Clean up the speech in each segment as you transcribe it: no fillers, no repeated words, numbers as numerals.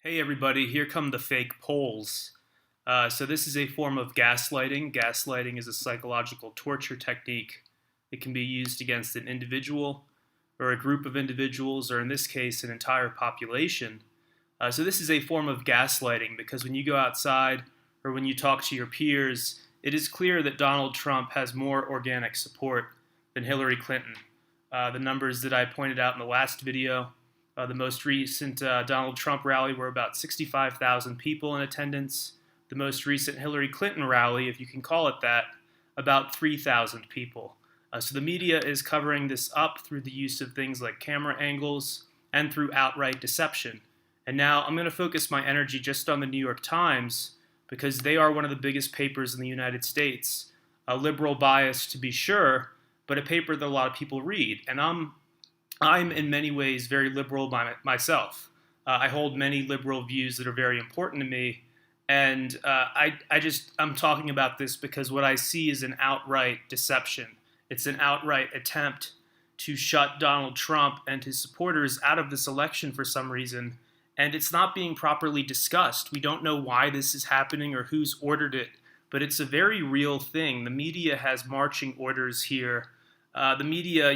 Hey everybody, here come the fake polls. So this is a form of gaslighting. Gaslighting is a psychological torture technique. It can be used against an individual or a group of individuals, or in this case, an entire population. So this is a form of gaslighting because when you go outside or when you talk to your peers, it is clear that Donald Trump has more organic support than Hillary Clinton. The numbers that I pointed out in the last video, the most recent Donald Trump rally were about 65,000 people in attendance. The most recent Hillary Clinton rally, if you can call it that, about 3,000 people. So the media is covering this up through the use of things like camera angles and through outright deception. And now I'm going to focus my energy just on the New York Times because they are one of the biggest papers in the United States. A liberal bias to be sure, but a paper that a lot of people read. And I'm in many ways very liberal by myself. I hold many liberal views that are very important to me, and I'm talking about this because what I see is an outright deception. It's an outright attempt to shut Donald Trump and his supporters out of this election for some reason, and it's not being properly discussed. We don't know why this is happening or who's ordered it, but it's a very real thing. The media has marching orders here. The media,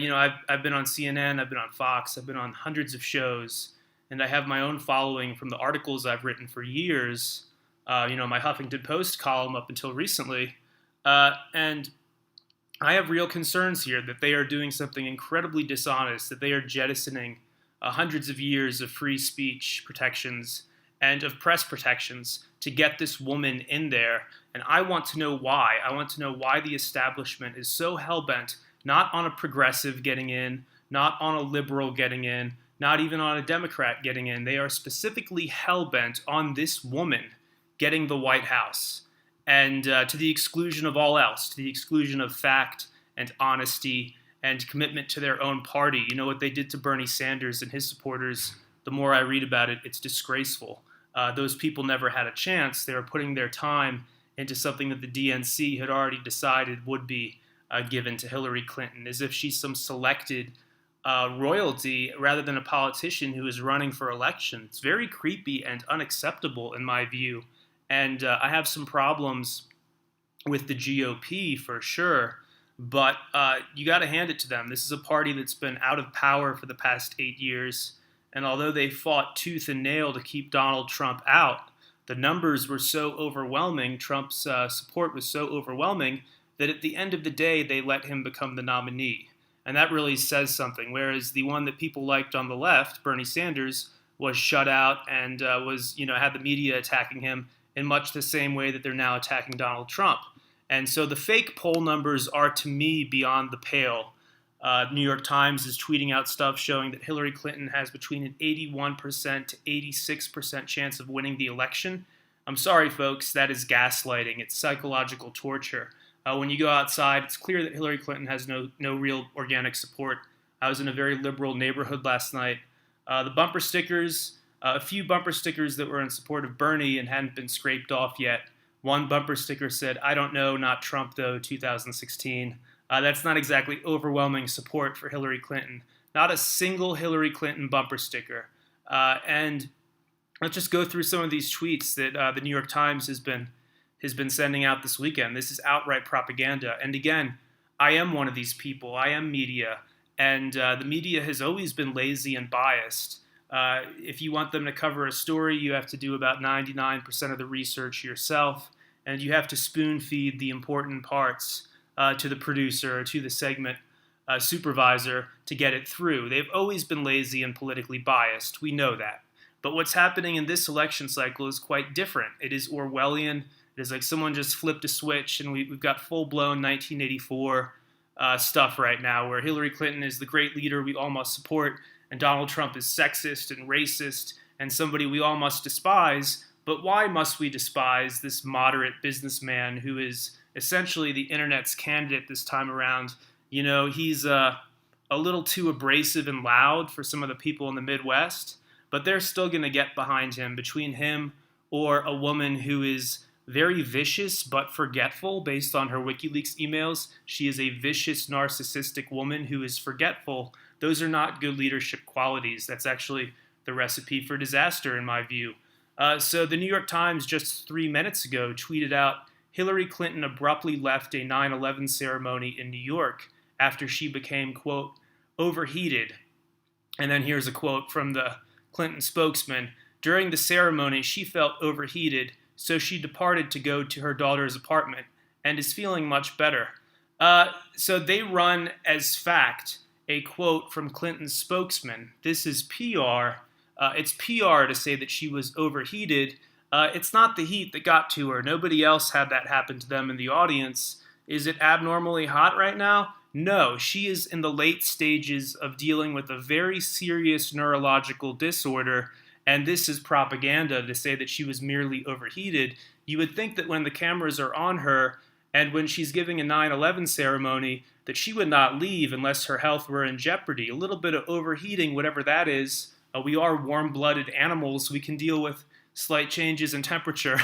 I've been on CNN, I've been on Fox, I've been on hundreds of shows, and I have my own following from the articles I've written for years. My Huffington Post column up until recently, and I have real concerns here that they are doing something incredibly dishonest, that they are jettisoning hundreds of years of free speech protections and of press protections to get this woman in there. And I want to know why. I want to know why the establishment is so hell-bent not on a progressive getting in, not on a liberal getting in, not even on a Democrat getting in. They are specifically hell-bent on this woman getting the White House, and to the exclusion of all else, to the exclusion of fact and honesty and commitment to their own party. You know what they did to Bernie Sanders and his supporters? The more I read about it, it's disgraceful. Those people never had a chance. They were putting their time into something that the DNC had already decided would be given to Hillary Clinton, as if she's some selected royalty rather than a politician who is running for election. It's very creepy and unacceptable in my view. And I have some problems with the GOP for sure, but you got to hand it to them. This is a party that's been out of power for the past 8 years, and although they fought tooth and nail to keep Donald Trump out, the numbers were so overwhelming, Trump's support was so overwhelming, that at the end of the day, they let him become the nominee. And that really says something, whereas the one that people liked on the left, Bernie Sanders, was shut out and had the media attacking him in much the same way that they're now attacking Donald Trump. And so the fake poll numbers are, to me, beyond the pale. New York Times is tweeting out stuff showing that Hillary Clinton has between an 81% to 86% chance of winning the election. I'm sorry, folks, that is gaslighting. It's psychological torture. When you go outside, it's clear that Hillary Clinton has no real organic support. I was in a very liberal neighborhood last night. The bumper stickers, a few bumper stickers that were in support of Bernie and hadn't been scraped off yet. One bumper sticker said, "I don't know, not Trump though, 2016. That's not exactly overwhelming support for Hillary Clinton. Not a single Hillary Clinton bumper sticker. And let's just go through some of these tweets that the New York Times has been sending out this weekend. This is outright propaganda. And again, I am one of these people. I am media. And the media has always been lazy and biased. If you want them to cover a story, you have to do about 99% of the research yourself, and you have to spoon feed the important parts to the producer or to the segment supervisor to get it through. They've always been lazy and politically biased. We know that. But what's happening in this election cycle is quite different. It is Orwellian. It is like someone just flipped a switch, and we've got full-blown 1984 stuff right now, where Hillary Clinton is the great leader we all must support, and Donald Trump is sexist and racist and somebody we all must despise. But why must we despise this moderate businessman who is essentially the internet's candidate this time around? You know, he's a little too abrasive and loud for some of the people in the Midwest, but they're still going to get behind him. Between him or a woman who is very vicious but forgetful based on her WikiLeaks emails, she is a vicious, narcissistic woman who is forgetful. Those are not good leadership qualities. That's actually the recipe for disaster, in my view. So the New York Times just 3 minutes ago tweeted out Hillary Clinton abruptly left a 9/11 ceremony in New York after she became, quote, overheated. And then here's a quote from the Clinton spokesman. During the ceremony, she felt overheated, so she departed to go to her daughter's apartment and is feeling much better. So they run as fact a quote from Clinton's spokesman. This is PR. It's PR to say that she was overheated. It's not the heat that got to her. Nobody else had that happen to them in the audience. Is it abnormally hot right now? No, she is in the late stages of dealing with a very serious neurological disorder, and this is propaganda to say that she was merely overheated. You would think that when the cameras are on her and when she's giving a 9/11 ceremony, that she would not leave unless her health were in jeopardy. A little bit of overheating, whatever that is. We are warm-blooded animals. We can deal with slight changes in temperature.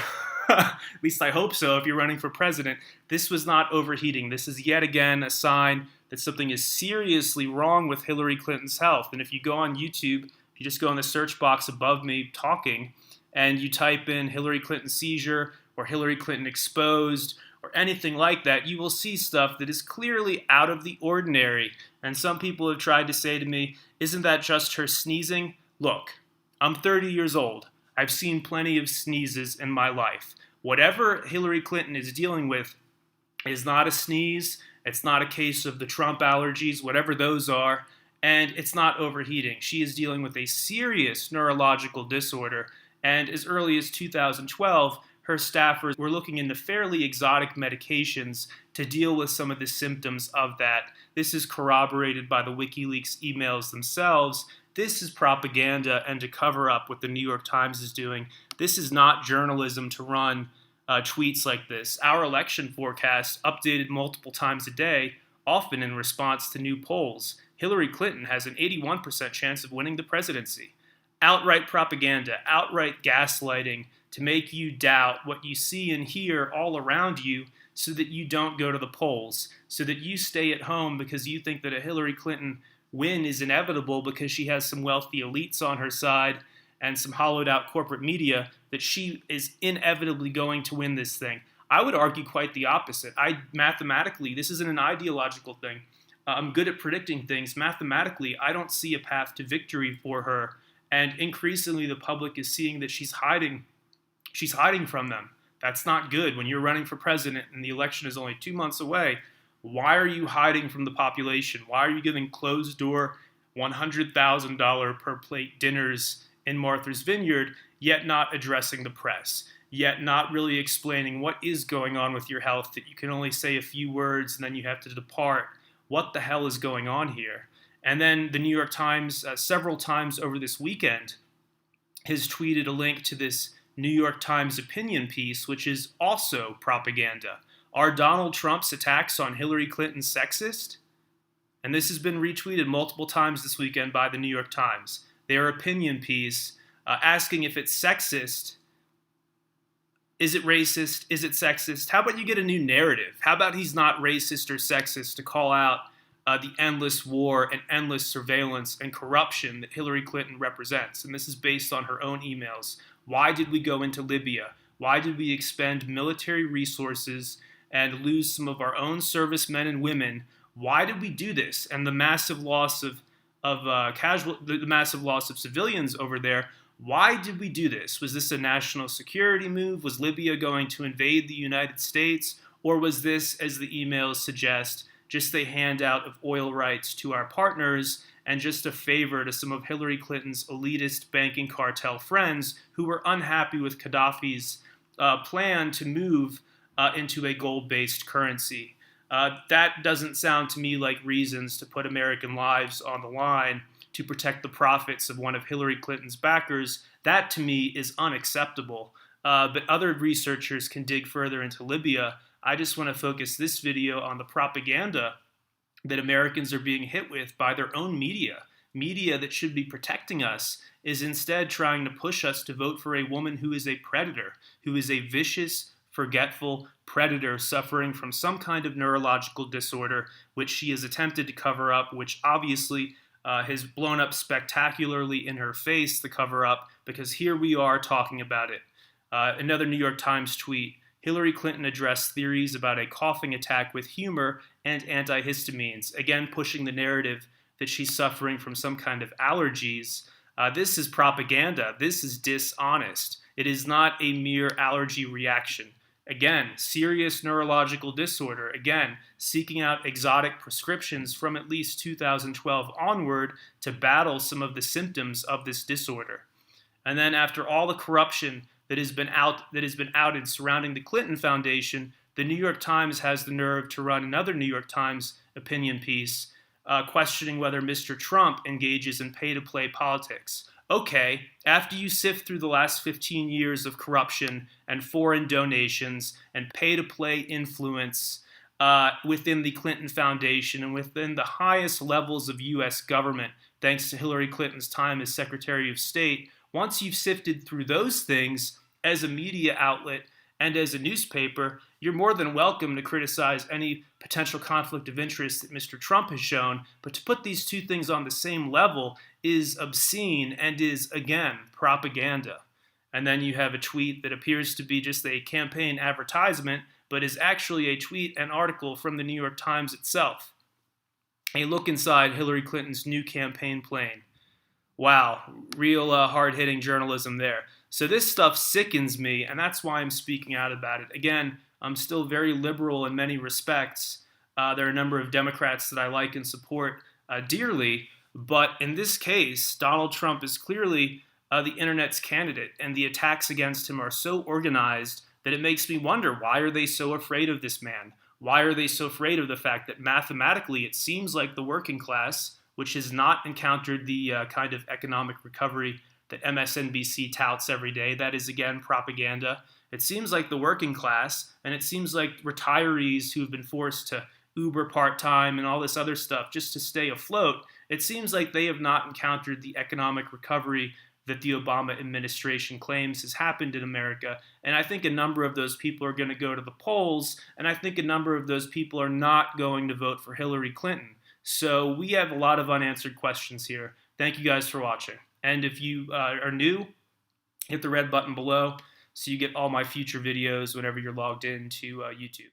At least I hope so if you're running for president. This was not overheating. This is yet again a sign that something is seriously wrong with Hillary Clinton's health. And if you go on YouTube, if you just go in the search box above me talking, and you type in Hillary Clinton seizure or Hillary Clinton exposed or anything like that, you will see stuff that is clearly out of the ordinary. And some people have tried to say to me, isn't that just her sneezing? Look, I'm 30 years old. I've seen plenty of sneezes in my life. Whatever Hillary Clinton is dealing with is not a sneeze. It's not a case of the Trump allergies, whatever those are, and it's not overheating. She is dealing with a serious neurological disorder, and as early as 2012, her staffers were looking into fairly exotic medications to deal with some of the symptoms of that. This is corroborated by the WikiLeaks emails themselves. This is propaganda and to cover up what the New York Times is doing. This is not journalism to run tweets like this. Our election forecast, updated multiple times a day, often in response to new polls. Hillary Clinton has an 81% chance of winning the presidency. Outright propaganda, outright gaslighting to make you doubt what you see and hear all around you so that you don't go to the polls, so that you stay at home because you think that a Hillary Clinton win is inevitable because she has some wealthy elites on her side and some hollowed out corporate media, that she is inevitably going to win this thing. I would argue quite the opposite. Mathematically, this isn't an ideological thing. I'm good at predicting things. Mathematically, I don't see a path to victory for her. And increasingly, the public is seeing that she's hiding. She's hiding from them. That's not good. When you're running for president and the election is only 2 months away, why are you hiding from the population? Why are you giving closed-door $100,000 per plate dinners in Martha's Vineyard, yet not addressing the press, yet not really explaining what is going on with your health, that you can only say a few words and then you have to depart? What the hell is going on here? And then the New York Times, several times over this weekend, has tweeted a link to this New York Times opinion piece, which is also propaganda. Are Donald Trump's attacks on Hillary Clinton sexist? And this has been retweeted multiple times this weekend by the New York Times. Their opinion piece asking if it's sexist. Is it racist? Is it sexist? How about you get a new narrative? How about he's not racist or sexist to call out the endless war and endless surveillance and corruption that Hillary Clinton represents? And this is based on her own emails. Why did we go into Libya? Why did we expend military resources and lose some of our own servicemen and women? Why did we do this? And the massive loss of the massive loss of civilians over there. Why did we do this? Was this a national security move? Was Libya going to invade the United States? Or was this, as the emails suggest, just a handout of oil rights to our partners and just a favor to some of Hillary Clinton's elitist banking cartel friends who were unhappy with Gaddafi's plan to move into a gold-based currency? That doesn't sound to me like reasons to put American lives on the line to protect the profits of one of Hillary Clinton's backers. That, to me, is unacceptable. But other researchers can dig further into Libya. I just want to focus this video on the propaganda that Americans are being hit with by their own media. Media that should be protecting us is instead trying to push us to vote for a woman who is a predator, who is a vicious, forgetful predator suffering from some kind of neurological disorder, which she has attempted to cover up, which obviously has blown up spectacularly in her face, the cover up, because here we are talking about it. Another New York Times tweet: Hillary Clinton addressed theories about a coughing attack with humor and antihistamines, again pushing the narrative that she's suffering from some kind of allergies. This is propaganda. This is dishonest. It is not a mere allergy reaction. Again, serious neurological disorder. Again, seeking out exotic prescriptions from at least 2012 onward to battle some of the symptoms of this disorder. And then after all the corruption that has been outed surrounding the Clinton Foundation, the New York Times has the nerve to run another New York Times opinion piece questioning whether Mr. Trump engages in pay-to-play politics. Okay, after you sift through the last 15 years of corruption and foreign donations and pay-to-play influence within the Clinton Foundation and within the highest levels of U.S. government, thanks to Hillary Clinton's time as Secretary of State, once you've sifted through those things as a media outlet and as a newspaper, you're more than welcome to criticize any potential conflict of interest that Mr. Trump has shown. But to put these two things on the same level is obscene and is, again, propaganda. And then you have a tweet that appears to be just a campaign advertisement, but is actually a tweet and article from the New York Times itself. A look inside Hillary Clinton's new campaign plane. Wow, real hard-hitting journalism there. So this stuff sickens me, and that's why I'm speaking out about it. Again, I'm still very liberal in many respects. There are a number of Democrats that I like and support dearly, but in this case, Donald Trump is clearly the internet's candidate, and the attacks against him are so organized that it makes me wonder, why are they so afraid of this man? Why are they so afraid of the fact that mathematically it seems like the working class, which has not encountered the kind of economic recovery that MSNBC touts every day, that is, again, propaganda. It seems like the working class, and it seems like retirees who have been forced to Uber part-time and all this other stuff just to stay afloat, it seems like they have not encountered the economic recovery that the Obama administration claims has happened in America. And I think a number of those people are going to go to the polls, and I think a number of those people are not going to vote for Hillary Clinton. So we have a lot of unanswered questions here. Thank you guys for watching. And if you are new, hit the red button below so you get all my future videos whenever you're logged into YouTube.